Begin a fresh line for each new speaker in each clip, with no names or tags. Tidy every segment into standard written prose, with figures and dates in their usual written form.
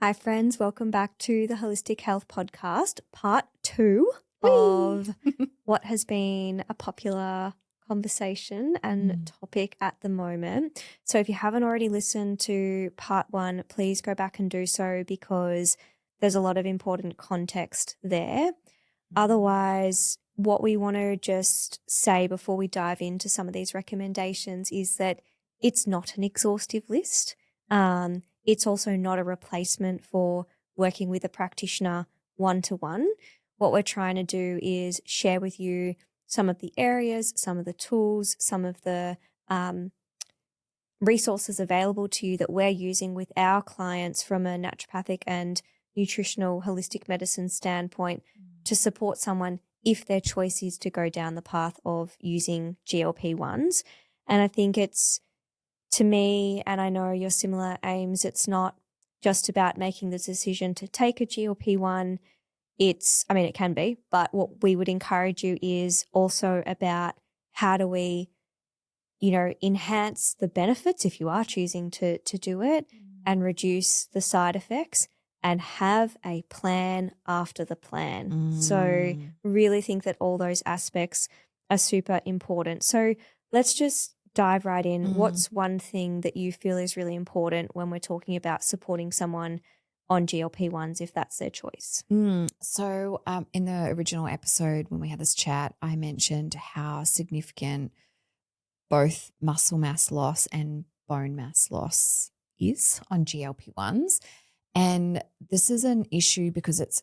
Hi, friends. Welcome back to the Holistic Health Podcast, part 2
Whee!
of what has been a popular conversation and topic at the moment. So if you haven't already listened to part 1, please go back and do so because there's a lot of important context there. Otherwise, what we want to just say before we dive into some of these recommendations is that it's not an exhaustive list. It's also not a replacement for working with a practitioner one-to-one. What we're trying to do is share with you some of the areas, some of the tools, some of the resources available to you that we're using with our clients from a naturopathic and nutritional holistic medicine standpoint to support someone if their choice is to go down the path of using GLP-1s. And I think it's, to me, and I know your similar aims, it's not just about making the decision to take a GLP-1. It can be, but what we would encourage you is also about how do we, enhance the benefits if you are choosing to do it and reduce the side effects and have a plan after the plan. So really think that all those aspects are super important. So let's just dive right in. What's one thing that you feel is really important when we're talking about supporting someone on GLP-1s if that's their choice?
So in the original episode when we had this chat, I mentioned how significant both muscle mass loss and bone mass loss is on GLP-1s. And this is an issue because it's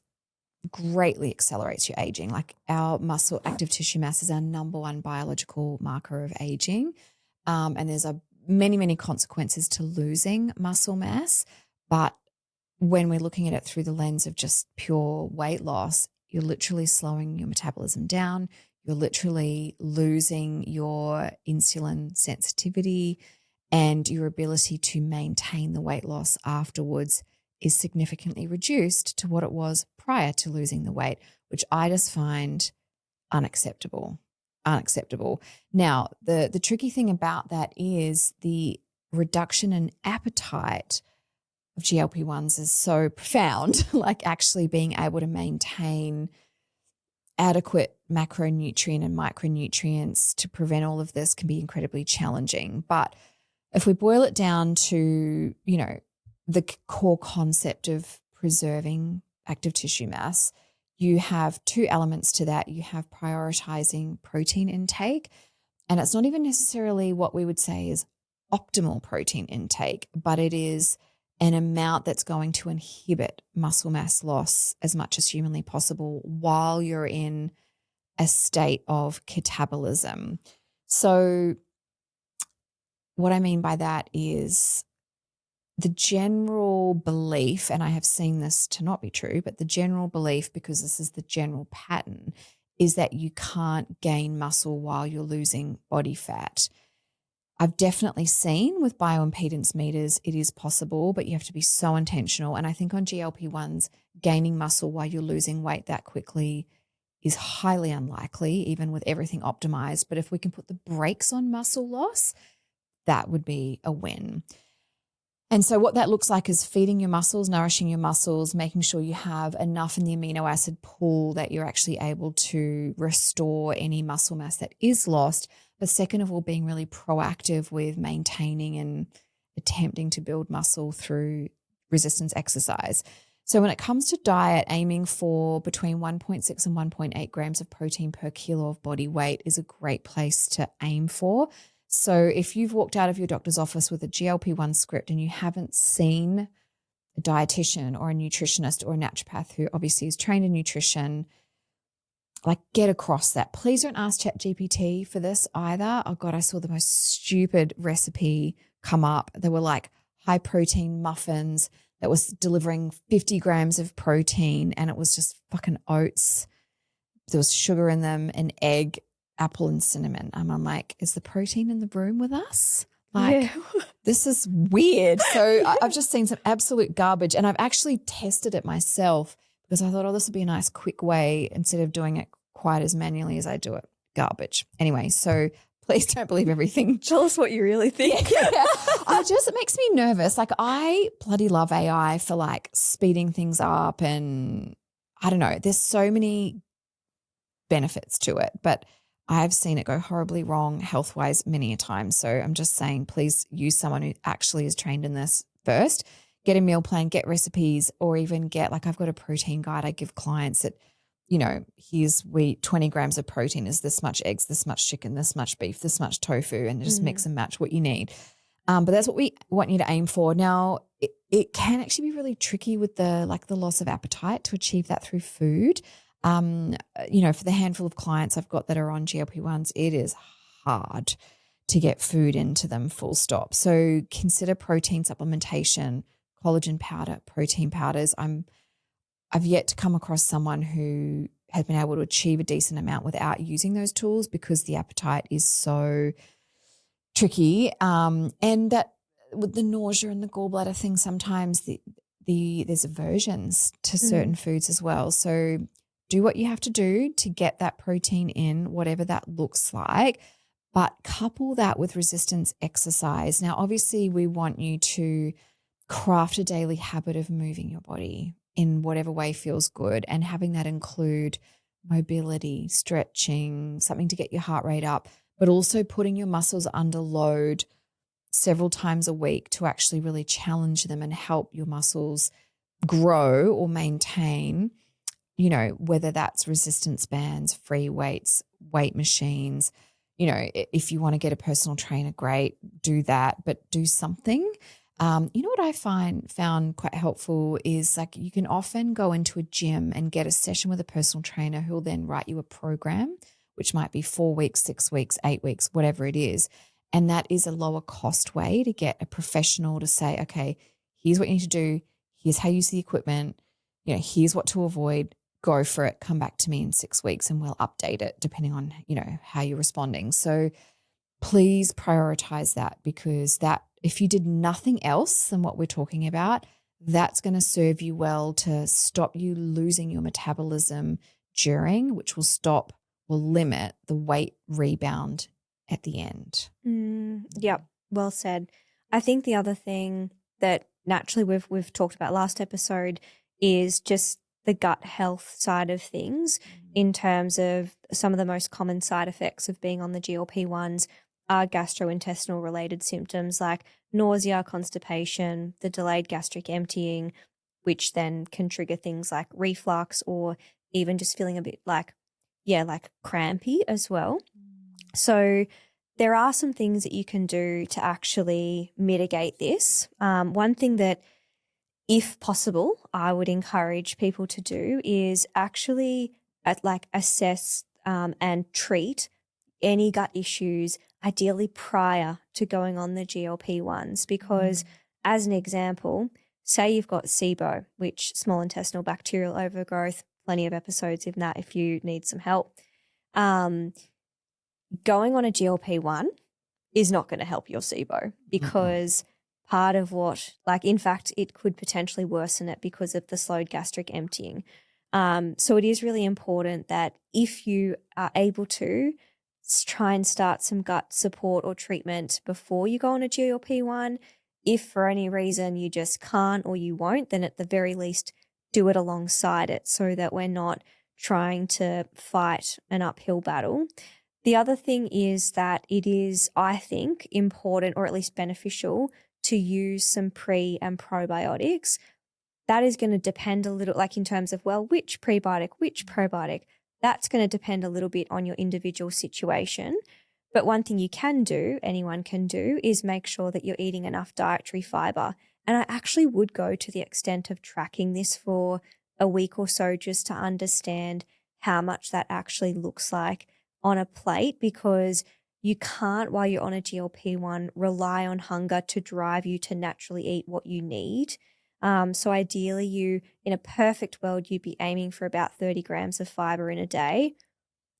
greatly accelerates your aging. Like our muscle active tissue mass is our number one biological marker of aging. And there's many, many consequences to losing muscle mass. But when we're looking at it through the lens of just pure weight loss, you're literally slowing your metabolism down. You're literally losing your insulin sensitivity, and your ability to maintain the weight loss afterwards is significantly reduced to what it was prior to losing the weight, which I just find unacceptable. Now, the tricky thing about that is the reduction in appetite of GLP-1s is so profound, like actually being able to maintain adequate macronutrient and micronutrients to prevent all of this can be incredibly challenging. But if we boil it down to, the core concept of preserving active tissue mass, you have two elements to that. You have prioritizing protein intake, and it's not even necessarily what we would say is optimal protein intake, but it is an amount that's going to inhibit muscle mass loss as much as humanly possible while you're in a state of catabolism. So what I mean by that is the general belief, and I have seen this to not be true, but the general belief, because this is the general pattern, is that you can't gain muscle while you're losing body fat. I've definitely seen with bioimpedance meters it is possible, but you have to be so intentional. And I think on GLP-1s, gaining muscle while you're losing weight that quickly is highly unlikely, even with everything optimized. But if we can put the brakes on muscle loss, that would be a win. And so what that looks like is feeding your muscles, nourishing your muscles, making sure you have enough in the amino acid pool that you're actually able to restore any muscle mass that is lost. But second of all, being really proactive with maintaining and attempting to build muscle through resistance exercise. So when it comes to diet, aiming for between 1.6 and 1.8 grams of protein per kilo of body weight is a great place to aim for. So if you've walked out of your doctor's office with a GLP-1 script and you haven't seen a dietitian or a nutritionist or a naturopath who obviously is trained in nutrition, like get across that. Please don't ask ChatGPT for this either. Oh God, I saw the most stupid recipe come up. They were like high protein muffins that was delivering 50 grams of protein, and it was just fucking oats. There was sugar in them, an egg, apple and cinnamon. I'm like, is the protein in the room with us? Like, this is weird. So I've just seen some absolute garbage, and I've actually tested it myself because I thought, oh, this would be a nice quick way instead of doing it quite as manually as I do it. Garbage. Anyway, so please don't believe everything.
Tell us what you really think.
Yeah. It makes me nervous. Like I bloody love AI for like speeding things up, and I don't know, there's so many benefits to it, but I've seen it go horribly wrong health-wise many a time. So I'm just saying, please use someone who actually is trained in this first. Get a meal plan, get recipes, or even get, like, I've got a protein guide I give clients that, here's 20 grams of protein is this much eggs, this much chicken, this much beef, this much tofu, and just mix and match what you need. But that's what we want you to aim for. Now, it can actually be really tricky with the loss of appetite to achieve that through food. For the handful of clients I've got that are on GLP-1s, it is hard to get food into them, full stop. So consider protein supplementation, collagen powder, protein powders. I've yet to come across someone who has been able to achieve a decent amount without using those tools because the appetite is so tricky. And that with the nausea and the gallbladder thing, sometimes there's aversions to certain foods as well. So do what you have to do to get that protein in, whatever that looks like, but couple that with resistance exercise. Now, obviously, we want you to craft a daily habit of moving your body in whatever way feels good, and having that include mobility, stretching, something to get your heart rate up, but also putting your muscles under load several times a week to actually really challenge them and help your muscles grow or maintain, whether that's resistance bands, free weights, weight machines. If you want to get a personal trainer, great, do that, but do something. What I found quite helpful is, like, you can often go into a gym and get a session with a personal trainer who will then write you a program, which might be 4 weeks, 6 weeks, 8 weeks, whatever it is. And that is a lower cost way to get a professional to say, okay, here's what you need to do. Here's how you use the equipment. Here's what to avoid. Go for it. Come back to me in 6 weeks and we'll update it depending on, how you're responding. So please prioritize that, because that, if you did nothing else than what we're talking about, that's going to serve you well to stop you losing your metabolism which will limit the weight rebound at the end.
Yep, well said. I think the other thing that naturally we've talked about last episode is just the gut health side of things, in terms of some of the most common side effects of being on the GLP-1s are gastrointestinal related symptoms like nausea, constipation, the delayed gastric emptying, which then can trigger things like reflux or even just feeling a bit like crampy as well. So there are some things that you can do to actually mitigate this. One thing that, if possible, I would encourage people to do is actually assess and treat any gut issues, ideally prior to going on the GLP-1s, because as an example, say you've got SIBO, which small intestinal bacterial overgrowth, plenty of episodes in that if you need some help. Going on a GLP-1 is not going to help your SIBO, because part of what, in fact, it could potentially worsen it because of the slowed gastric emptying. So it is really important that if you are able to, try and start some gut support or treatment before you go on a GLP-1. If for any reason you just can't or you won't, then at the very least do it alongside it, so that we're not trying to fight an uphill battle. The other thing is that it is, I think, important, or at least beneficial, to use some pre and probiotics. That is going to depend a little, in terms of, which prebiotic, which probiotic. That's going to depend a little bit on your individual situation. But one thing you can do, anyone can do, is make sure that you're eating enough dietary fiber. And I actually would go to the extent of tracking this for a week or so, just to understand how much that actually looks like on a plate, because you can't, while you're on a GLP-1, rely on hunger to drive you to naturally eat what you need. So ideally, in a perfect world, you'd be aiming for about 30 grams of fiber in a day.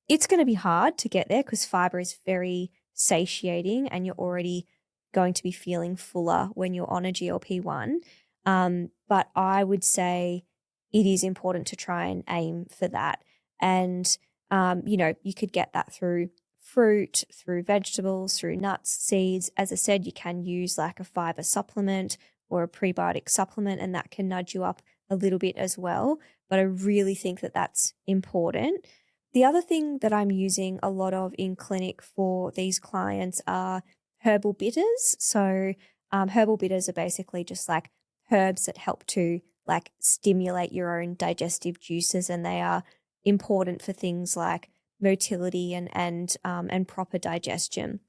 It's going to be hard to get there because fiber is very satiating and you're already going to be feeling fuller when you're on a GLP-1. But I would say it is important to try and aim for that. And, you could get that through fruit, through vegetables, through nuts, seeds. As I said, you can use like a fiber supplement or a prebiotic supplement, and that can nudge you up a little bit as well. But I really think that that's important. The other thing that I'm using a lot of in clinic for these clients are herbal bitters. So herbal bitters are basically just like herbs that help to like stimulate your own digestive juices, and they are important for things like motility and proper digestion.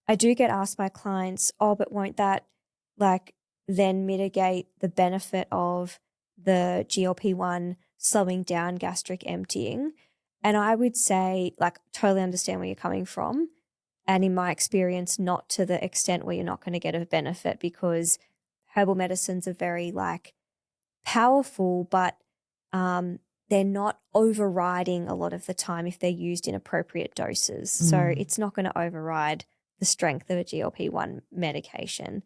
I do get asked by clients, oh, but won't that like then mitigate the benefit of the GLP-1 slowing down gastric emptying? And I would say, like, totally understand where you're coming from. And in my experience, not to the extent where you're not going to get a benefit, because herbal medicines are very like powerful, but they're not overriding a lot of the time if they're used in appropriate doses. So it's not going to override the strength of a GLP-1 medication.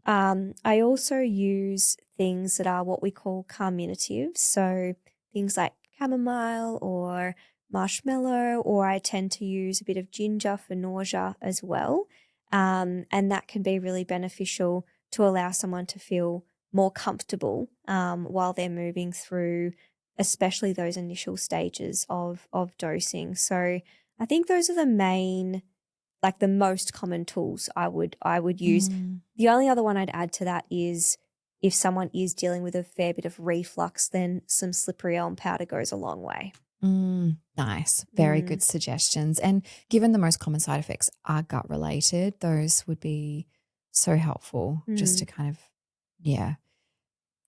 I also use things that are what we call carminatives. So things like chamomile or marshmallow, or I tend to use a bit of ginger for nausea as well. And that can be really beneficial to allow someone to feel more comfortable while they're moving through, especially those initial stages of dosing. So I think those are the main, like the most common tools I would use. The only other one I'd add to that is if someone is dealing with a fair bit of reflux, then some slippery elm powder goes a long way.
Nice. Very good suggestions. And given the most common side effects are gut related, those would be so helpful just to kind of,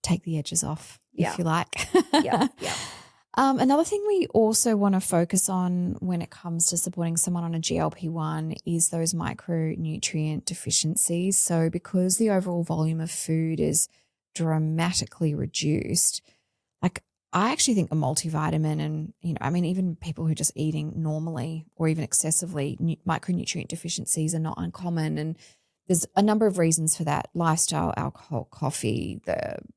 take the edges off, if you like.
Yeah.
Another thing we also want to focus on when it comes to supporting someone on a GLP-1 is those micronutrient deficiencies. So because the overall volume of food is dramatically reduced, like I actually think a multivitamin and, even people who are just eating normally or even excessively, micronutrient deficiencies are not uncommon. And there's a number of reasons for that: lifestyle, alcohol, coffee,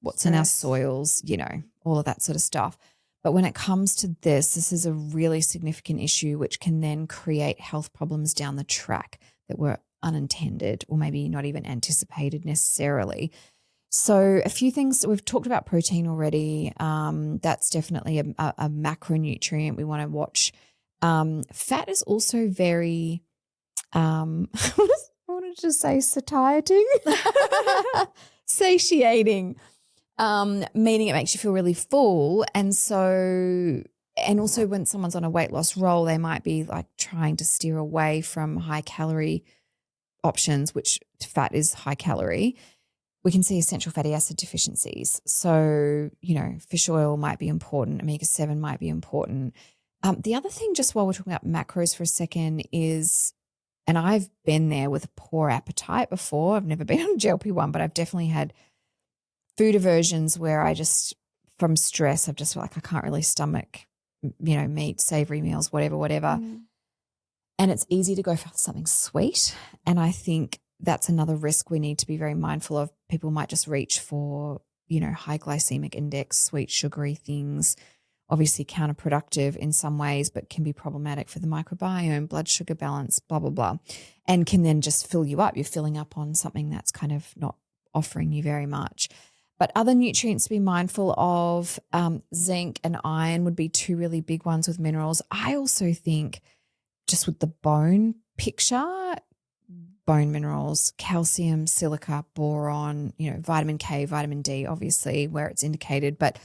what's in our soils, all of that sort of stuff. But when it comes to this is a really significant issue which can then create health problems down the track that were unintended or maybe not even anticipated necessarily. So a few things, we've talked about protein already. That's definitely a macronutrient we want to watch. Fat is also very, I wanted to say satiating, satiating, meaning it makes you feel really full. And also when someone's on a weight loss roll, they might be like trying to steer away from high calorie options, which fat is high calorie. We can see essential fatty acid deficiencies. So, fish oil might be important. Omega-7 might be important. The other thing, just while we're talking about macros for a second, is, and I've been there with a poor appetite before. I've never been on GLP-1, but I've definitely had food aversions where I just, from stress, I've just felt like I can't really stomach, meat, savory meals, whatever. And it's easy to go for something sweet. And I think that's another risk we need to be very mindful of. People might just reach for, high glycemic index, sweet, sugary things, obviously counterproductive in some ways, but can be problematic for the microbiome, blood sugar balance, blah, blah, blah, and can then just fill you up. You're filling up on something that's kind of not offering you very much. But other nutrients to be mindful of, zinc and iron would be two really big ones with minerals. I also think just with the bone picture, bone minerals, calcium, silica, boron, vitamin K, vitamin D, obviously where it's indicated. But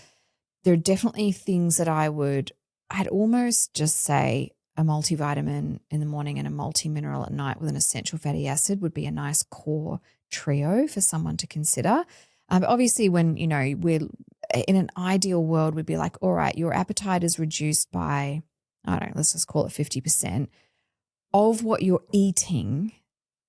there are definitely things that I'd almost just say a multivitamin in the morning and a multi-mineral at night with an essential fatty acid would be a nice core trio for someone to consider. But obviously when, we're in an ideal world, we'd be like, all right, your appetite is reduced by, I don't know, let's just call it 50% of what you're eating.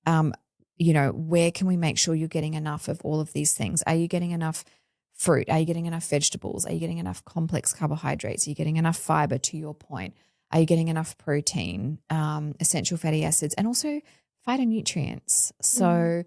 Where can we make sure you're getting enough of all of these things? Are you getting enough fruit? Are you getting enough vegetables? Are you getting enough complex carbohydrates? Are you getting enough fiber, to your point? Are you getting enough protein, essential fatty acids, and also phytonutrients? So,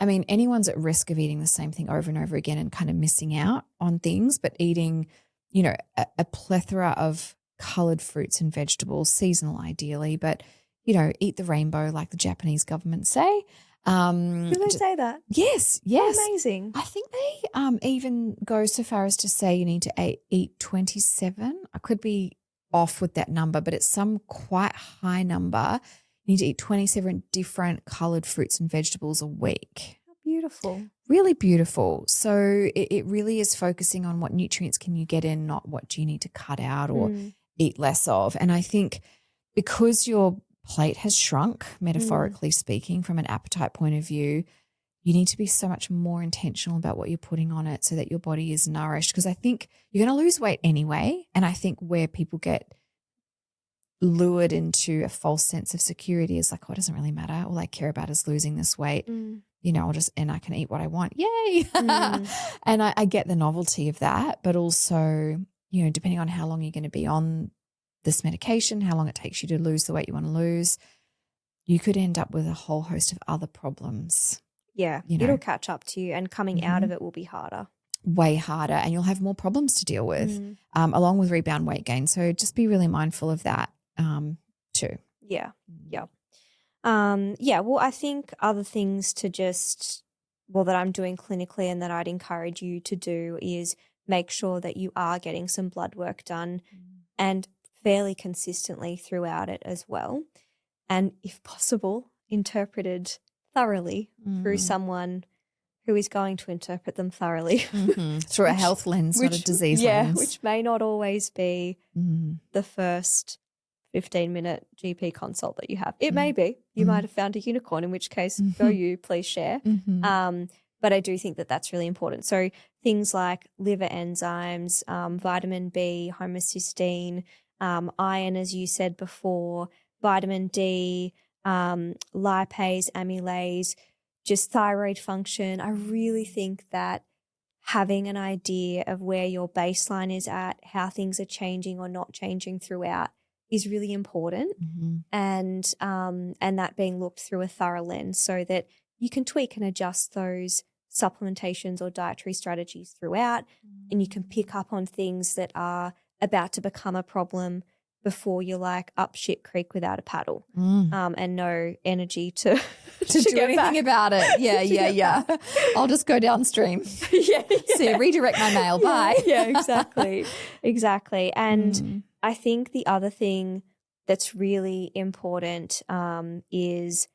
anyone's at risk of eating the same thing over and over again and kind of missing out on things, but eating, a plethora of colored fruits and vegetables, seasonal ideally, but eat the rainbow like the Japanese government say.
Do they say that?
Yes.
Oh, amazing.
I think they even go so far as to say you need to eat 27. I could be off with that number, but it's some quite high number. You need to eat 27 different coloured fruits and vegetables a week.
How beautiful.
Really beautiful. So it really is focusing on what nutrients can you get in, not what do you need to cut out or eat less of. And I think because your plate has shrunk, metaphorically speaking, from an appetite point of view, you need to be so much more intentional about what you're putting on it so that your body is nourished, because I think you're going to lose weight anyway. And I think where people get lured into a false sense of security is like, oh, it doesn't really matter. All I care about is losing this weight. And I can eat what I want. Yay. And I get the novelty of that, but also, depending on how long you're going to be on this medication, how long it takes you to lose the weight you want to lose, you could end up with a whole host of other problems.
Yeah, it'll catch up to you, and coming out of it will be harder.
Way harder, and you'll have more problems to deal with, along with rebound weight gain. So just be really mindful of that too.
Yeah. Well, I think other things that I'm doing clinically and that I'd encourage you to do is make sure that you are getting some blood work done and fairly consistently throughout it as well. And if possible, interpreted thoroughly through someone who is going to interpret them thoroughly.
Through a health lens, not a disease lens.
Yeah, which may not always be the first 15-minute GP consult that you have. It may be. You might have found a unicorn, in which case, go you, please share. But I do think that that's really important. So things like liver enzymes, vitamin B, homocysteine, iron, as you said before, vitamin D, lipase, amylase, just thyroid function. I really think that having an idea of where your baseline is at, how things are changing or not changing throughout, is really important, and that being looked through a thorough lens so that you can tweak and adjust those supplementations or dietary strategies throughout, and you can pick up on things that are about to become a problem before you're like up shit creek without a paddle, and no energy to
do anything about it. Yeah. I'll just go downstream. See, redirect my mail. Bye.
Yeah, exactly. And I think the other thing that's really important is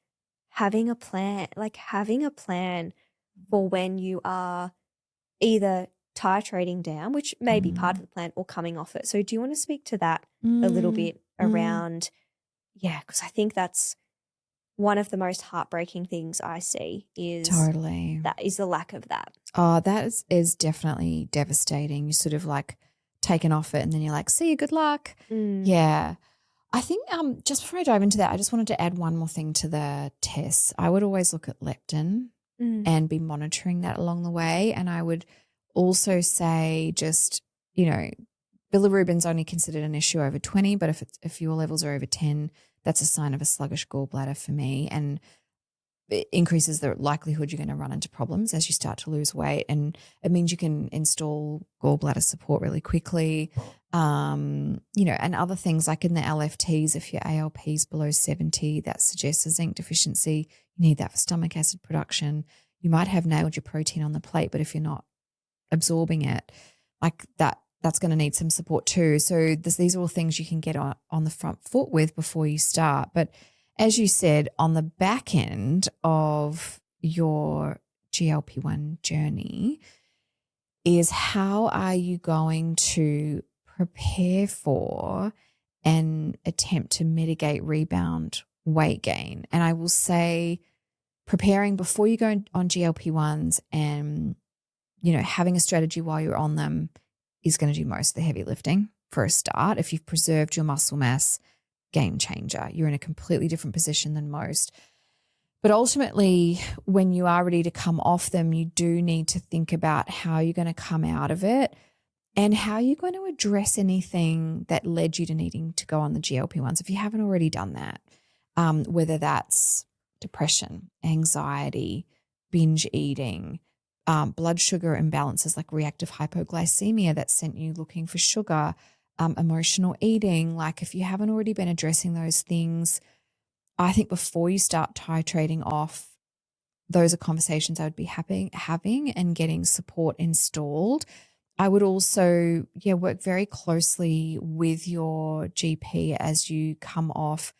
having a plan, for when you are either titrating down, which may be part of the plan, or coming off it. So do you want to speak to that a little bit around, because I think that's one of the most heartbreaking things I see is the lack of that.
Oh, that is definitely devastating. You sort of like taken off it and then you're like, see you, good luck. Yeah. I think just before I dive into that, I just wanted to add one more thing to the tests. I would always look at leptin and be monitoring that along the way. And I would also say just, bilirubin's only considered an issue over 20, but if your levels are over 10, that's a sign of a sluggish gallbladder for me, and it increases the likelihood you're going to run into problems as you start to lose weight. And it means you can install gallbladder support really quickly. And other things like in the LFTs, if your ALP is below 70, that suggests a zinc deficiency. You need that for stomach acid production. You might have nailed your protein on the plate, but if you're not absorbing it, like that's going to need some support too. So these are all things you can get on the front foot with before you start. But as you said, on the back end of your GLP-1 journey is how are you going to prepare for and attempt to mitigate rebound weight gain? And I will say preparing before you go on GLP-1s and, having a strategy while you're on them is going to do most of the heavy lifting for a start. If you've preserved your muscle mass, game changer. You're in a completely different position than most. But ultimately, when you are ready to come off them, you do need to think about how you're going to come out of it and how you're going to address anything that led you to needing to go on the GLP-1s if you haven't already done that, whether depression, anxiety, binge eating, blood sugar imbalances like reactive hypoglycemia that sent you looking for sugar, emotional eating. Like if you haven't already been addressing those things, I think before you start titrating off, those are conversations I would be having and getting support installed. I would also, work very closely with your GP as you come off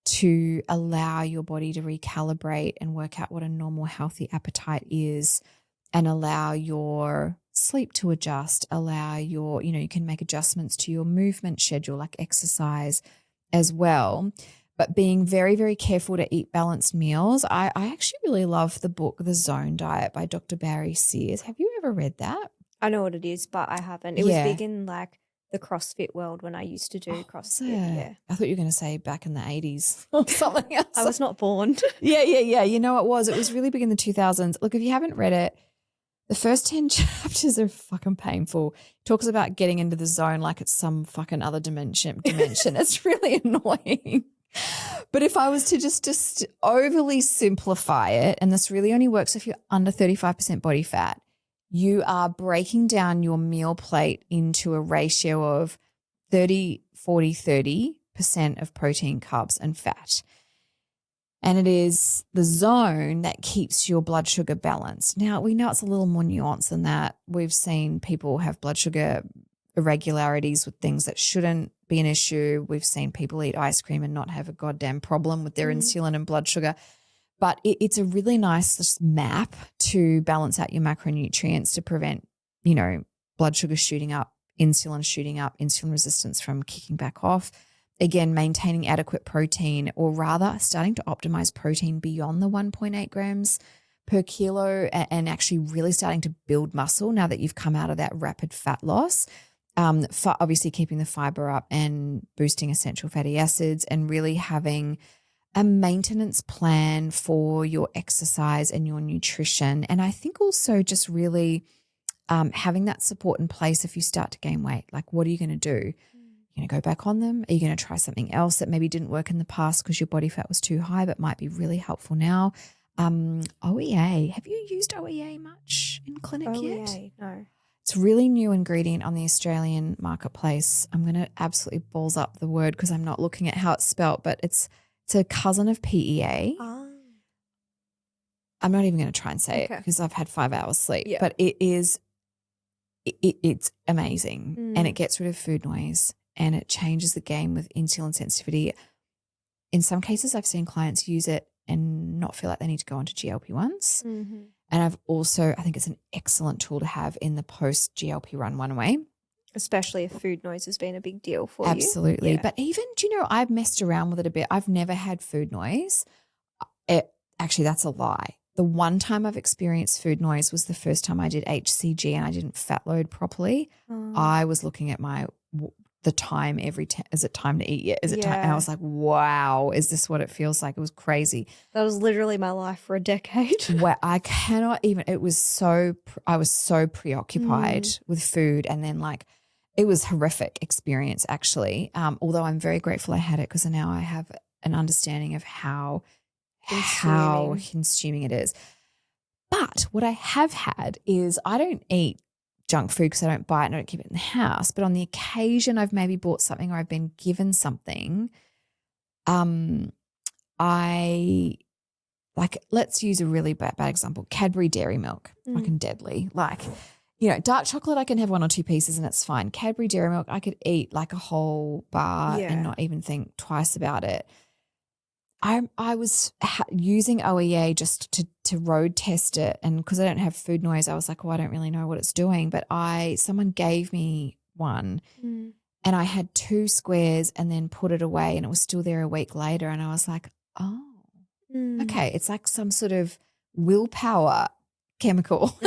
to allow your body to recalibrate and work out what a normal healthy appetite is, and allow your sleep to adjust, allow your, you can make adjustments to your movement schedule like exercise as well. But being very, very careful to eat balanced meals. I actually really love the book, The Zone Diet by Dr. Barry Sears. Have you ever read that?
I know what it is, but I haven't. It was big in like the CrossFit world when I used to do CrossFit. Yeah.
I thought you were going to say back in the 80s or something else.
I was not born.
Yeah. You know, it was really big in the 2000s. Look, if you haven't read it, the first 10 chapters are fucking painful. It talks about getting into the zone like it's some fucking other dimension. It's really annoying. But if I was to just overly simplify it, and this really only works if you're under 35% body fat, you are breaking down your meal plate into a ratio of 30, 40, 30% of protein, carbs, and fat. And it is the zone that keeps your blood sugar balanced. Now, we know it's a little more nuanced than that. We've seen people have blood sugar irregularities with things that shouldn't be an issue. We've seen people eat ice cream and not have a goddamn problem with their insulin and blood sugar. But it's a really nice map to balance out your macronutrients to prevent, blood sugar shooting up, insulin resistance from kicking back off. Again, maintaining adequate protein, or rather starting to optimize protein beyond the 1.8 grams per kilo, and actually really starting to build muscle now that you've come out of that rapid fat loss. Obviously keeping the fiber up and boosting essential fatty acids, and really having a maintenance plan for your exercise and your nutrition. And I think also just really having that support in place if you start to gain weight. Like, what are you going to do? You're going to go back on them? Are you going to try something else that maybe didn't work in the past because your body fat was too high but might be really helpful now? OEA. Have you used OEA much in clinic yet?
OEA, no.
It's a really new ingredient on the Australian marketplace. I'm going to absolutely balls up the word because I'm not looking at how it's spelt, but it's a cousin of PEA. I'm not even going to try and say it because I've had 5 hours sleep, but it's amazing. And it gets rid of food noise, and it changes the game with insulin sensitivity. In some cases, I've seen clients use it and not feel like they need to go onto GLP-1s. And I think it's an excellent tool to have in the post GLP run one way.
Especially if food noise has been a big deal for you.
Absolutely. But even, I've messed around with it a bit. I've never had food noise. Actually, that's a lie. The one time I've experienced food noise was the first time I did HCG and I didn't fat load properly. I was looking at the time is it time to eat yet? Is it time? And I was like, wow, is this what it feels like? It was crazy.
That was literally my life for a decade.
Where I cannot even, I was so preoccupied with food, and then it was horrific experience actually. Although I'm very grateful I had it because now I have an understanding of how consuming it is. But what I have had is I don't eat junk food because I don't buy it and I don't keep it in the house. But on the occasion I've maybe bought something or I've been given something, let's use a really bad example, Cadbury dairy milk, fucking deadly. Dark chocolate I can have 1 or 2 pieces and it's fine. Cadbury dairy milk I could eat like a whole bar and not even think twice about it. I was using OEA just to road test it, and because I don't have food noise, I was like, I don't really know what it's doing. But someone gave me one, and I had 2 squares, and then put it away, and it was still there a week later, and I was like, okay, it's like some sort of willpower chemical,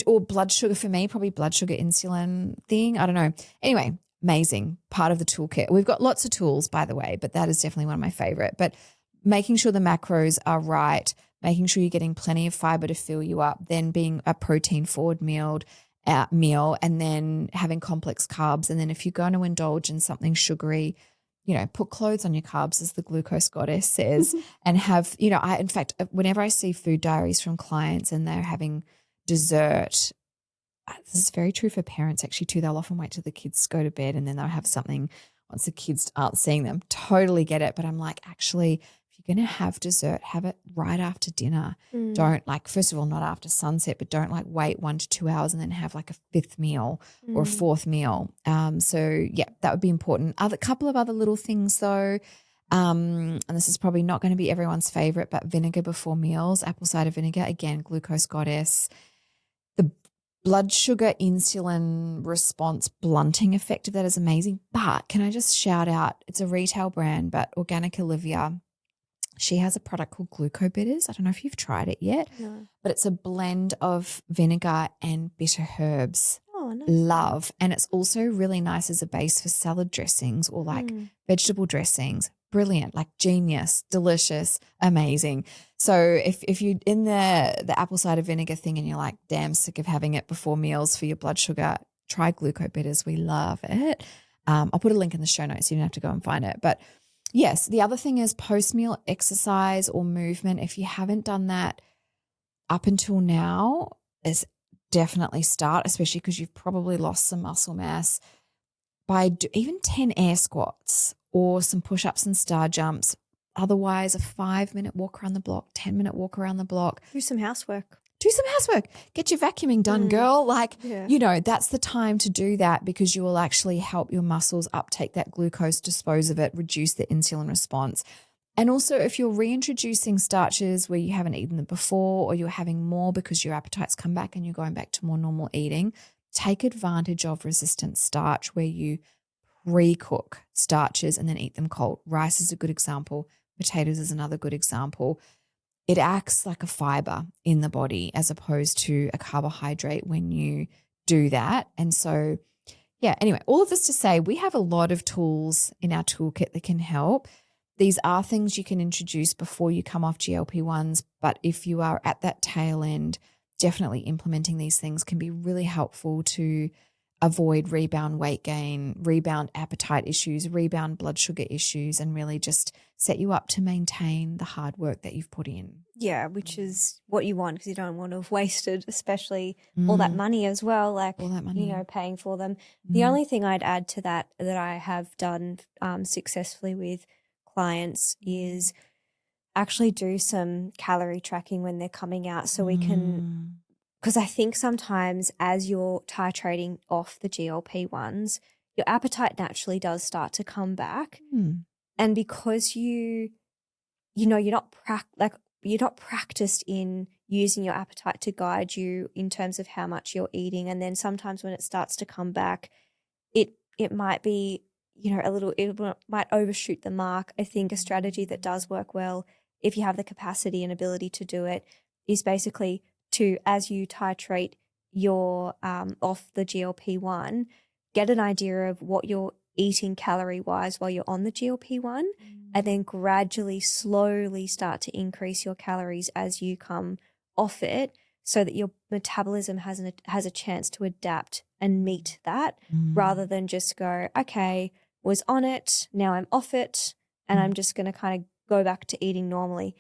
or blood sugar for me, probably blood sugar insulin thing. I don't know. Anyway. Amazing part of the toolkit. We've got lots of tools, by the way, but that is definitely one of my favorite. But making sure the macros are right, making sure you're getting plenty of fiber to fill you up, then being a protein forward meal, and then having complex carbs. And then if you're going to indulge in something sugary, put clothes on your carbs, as the glucose goddess says, and have, in fact, whenever I see food diaries from clients and they're having dessert, this is very true for parents actually too. They'll often wait till the kids go to bed and then they'll have something once the kids aren't seeing them. Totally get it. But I'm like, actually, if you're going to have dessert, have it right after dinner. Don't first of all, not after sunset, but don't wait 1 to 2 hours and then have a fifth meal or a fourth meal. So yeah, that would be important. A couple of other little things though, and this is probably not going to be everyone's favorite, but vinegar before meals, apple cider vinegar, again, glucose goddess. The blood sugar insulin response blunting effect of that is amazing. But can I just shout out, it's a retail brand, but Organic Olivia, she has a product called Glucobitters. I don't know if you've tried it yet, but it's a blend of vinegar and bitter herbs.
Oh, nice.
Love. And it's also really nice as a base for salad dressings or vegetable dressings. Brilliant, genius, delicious, amazing. So if you're in the apple cider vinegar thing and you're damn sick of having it before meals for your blood sugar, try Glucobitters. We love it. I'll put a link in the show notes so you don't have to go and find it. But yes, the other thing is post-meal exercise or movement. If you haven't done that up until now, is definitely start, especially because you've probably lost some muscle mass, by even 10 air squats or some push-ups and star jumps. Otherwise, a 5-minute walk around the block, 10-minute walk around the block.
Do some housework. Get your vacuuming done, girl. That's the time to do that because you will actually help your muscles uptake that glucose, dispose of it, reduce the insulin response. And also if you're reintroducing starches where you haven't eaten them before or you're having more because your appetite's come back and you're going back to more normal eating, take advantage of resistant starch where you pre-cook starches and then eat them cold. Rice is a good example. Potatoes is another good example. It acts like a fiber in the body as opposed to a carbohydrate when you do that. And so, yeah, anyway, all of this to say we have a lot of tools in our toolkit that can help. These are things you can introduce before you come off GLP-1s, but if you are at that tail end, definitely implementing these things can be really helpful to avoid rebound weight gain, rebound appetite issues, rebound blood sugar issues, and really just set you up to maintain the hard work that you've put in. Yeah, which is what you want because you don't want to have wasted, especially all that money as well,
all that money.
Paying for them. The only thing I'd add to that I have done successfully with clients is actually do some calorie tracking when they're coming out so we can, because I think sometimes as you're titrating off the GLP-1s, your appetite naturally does start to come back. And because you're not practiced in using your appetite to guide you in terms of how much you're eating, and then sometimes when it starts to come back, it might be it might overshoot the mark. I think a strategy that does work well, if you have the capacity and ability to do it, is basically to, as you titrate your off the GLP-1, get an idea of what you're eating calorie-wise while you're on the GLP-1, and then gradually, slowly start to increase your calories as you come off it so that your metabolism has a chance to adapt and meet that rather than just go, okay, was on it, now I'm off it, and I'm just going to kind of go back to eating normally.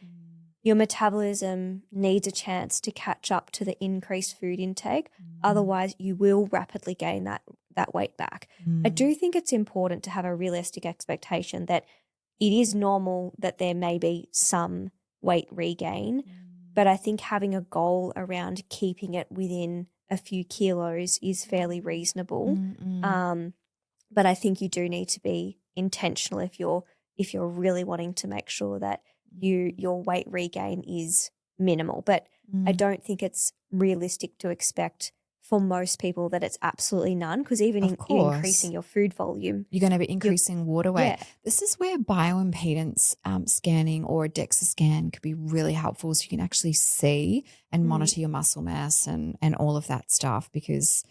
Your metabolism needs a chance to catch up to the increased food intake. Otherwise, you will rapidly gain that weight back. I do think it's important to have a realistic expectation that it is normal that there may be some weight regain, but I think having a goal around keeping it within a few kilos is fairly reasonable. But I think you do need to be intentional if you're really wanting to make sure that your weight regain is minimal. But I don't think it's realistic to expect for most people that it's absolutely none, because even increasing your food volume,
you're going to be increasing water weight.
Yeah.
This is where bioimpedance scanning or a DEXA scan could be really helpful, so you can actually see and monitor your muscle mass and all of that stuff, because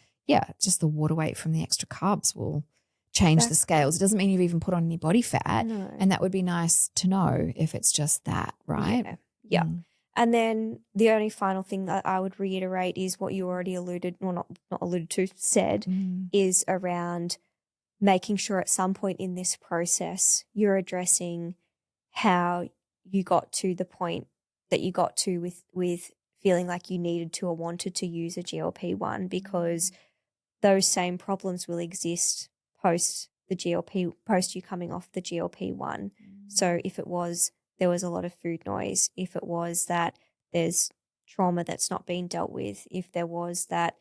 just the water weight from the extra carbs will change the scales. It doesn't mean you've even put on any body fat, and that would be nice to know if it's just that, right?
Yeah. And then the only final thing that I would reiterate is what you already said, is around making sure at some point in this process you're addressing how you got to the point that you got to with feeling like you needed to or wanted to use a GLP-1, because those same problems will exist post you coming off the GLP-1. So if it was there was a lot of food noise, if it was that there's trauma that's not being dealt with, if there was that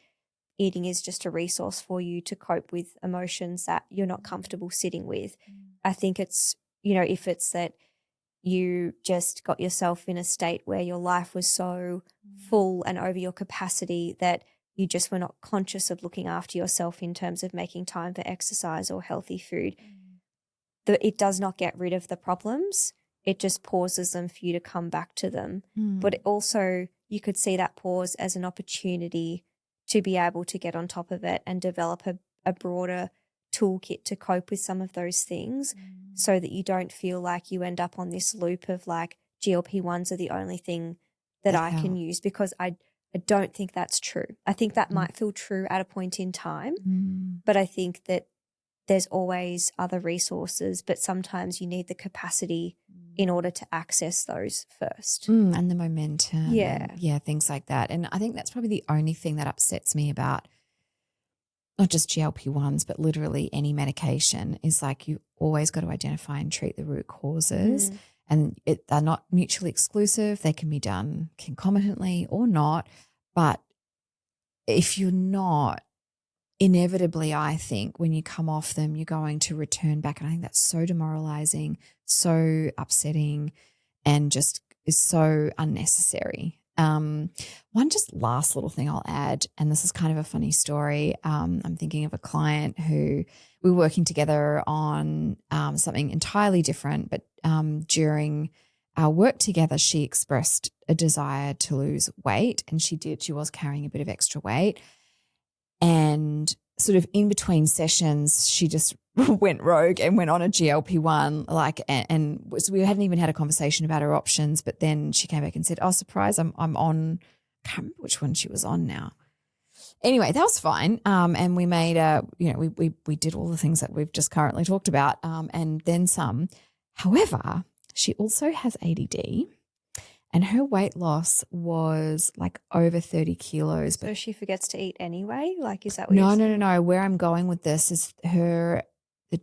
eating is just a resource for you to cope with emotions that you're not comfortable sitting with. I think it's, if it's that you just got yourself in a state where your life was so full and over your capacity that you just were not conscious of looking after yourself in terms of making time for exercise or healthy food. It does not get rid of the problems. It just pauses them for you to come back to them. But also you could see that pause as an opportunity to be able to get on top of it and develop a broader toolkit to cope with some of those things so that you don't feel like you end up on this loop of like GLP-1s are the only thing that I can use, because I don't think that's true. I think that might feel true at a point in time, but I think that there's always other resources, but sometimes you need the capacity in order to access those first.
And the momentum.
Yeah.
And things like that. And I think that's probably the only thing that upsets me about not just GLP-1s, but literally any medication is like you always got to identify and treat the root causes. And they're not mutually exclusive. They can be done concomitantly or not. But if you're not, inevitably, I think when you come off them, you're going to return back. And I think that's so demoralizing, so upsetting, and just is so unnecessary. One just last little thing I'll add, and this is kind of a funny story. I'm thinking of a client who we were working together on something entirely different, but during our work together, she expressed a desire to lose weight, and she did. She was carrying a bit of extra weight. And sort of in between sessions, she just went rogue and went on a GLP-1, and so we hadn't even had a conversation about her options. But then she came back and said, "Oh, surprise! I'm on." I can't remember which one she was on now. Anyway, that was fine. And we made we did all the things that we've just currently talked about, and then some. However, she also has ADD. And her weight loss was like over 30 kilos.
So she forgets to eat anyway? Like, is that what
No,
you're
no,
saying?
no. Where I'm going with this is the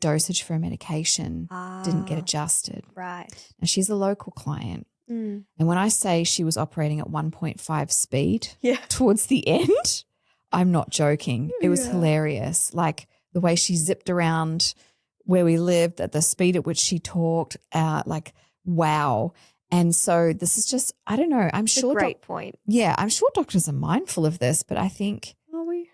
dosage for her medication didn't get adjusted.
Right.
Now, she's a local client. And when I say she was operating at 1.5 speed towards the end, I'm not joking. It was hilarious. Like the way she zipped around where we lived, at the speed at which she talked, like, wow. And so this is just, I don't know, I'm sure.
Great point.
Yeah, I'm sure doctors are mindful of this, but I think.
Are we?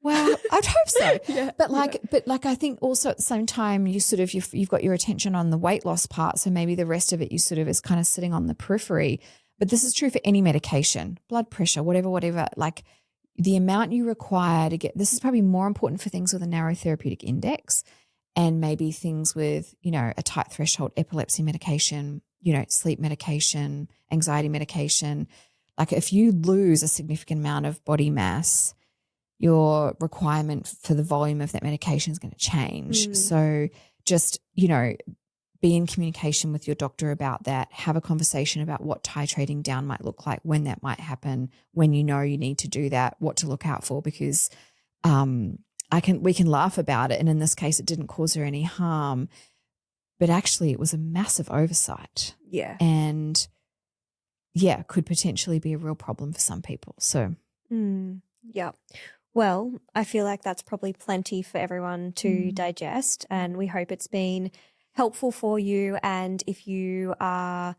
Well, I'd hope so. But I think also at the same time, you sort of, you've got your attention on the weight loss part. So maybe the rest of it, you sort of is kind of sitting on the periphery. But this is true for any medication, blood pressure, whatever, like the amount you require to get, this is probably more important for things with a narrow therapeutic index and maybe things with, a tight threshold, epilepsy medication, sleep medication, anxiety medication. Like if you lose a significant amount of body mass, your requirement for the volume of that medication is going to change. So just, be in communication with your doctor about that. Have a conversation about what titrating down might look like, when that might happen, when you need to do that, what to look out for, because we can laugh about it. And in this case, it didn't cause her any harm. But actually it was a massive oversight.
Yeah.
And could potentially be a real problem for some people. So.
Yeah. Well, I feel like that's probably plenty for everyone to digest, and we hope it's been helpful for you. And if you are,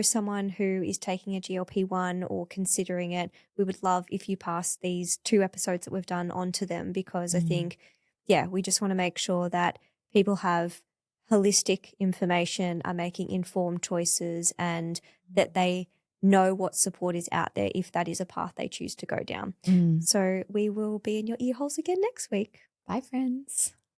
someone who is taking a GLP-1 or considering it, we would love if you pass these 2 episodes that we've done on to them, because I think, we just want to make sure that people have holistic information, are making informed choices, and that they know what support is out there if that is a path they choose to go down. So we will be in your ear holes again next week.
Bye, friends.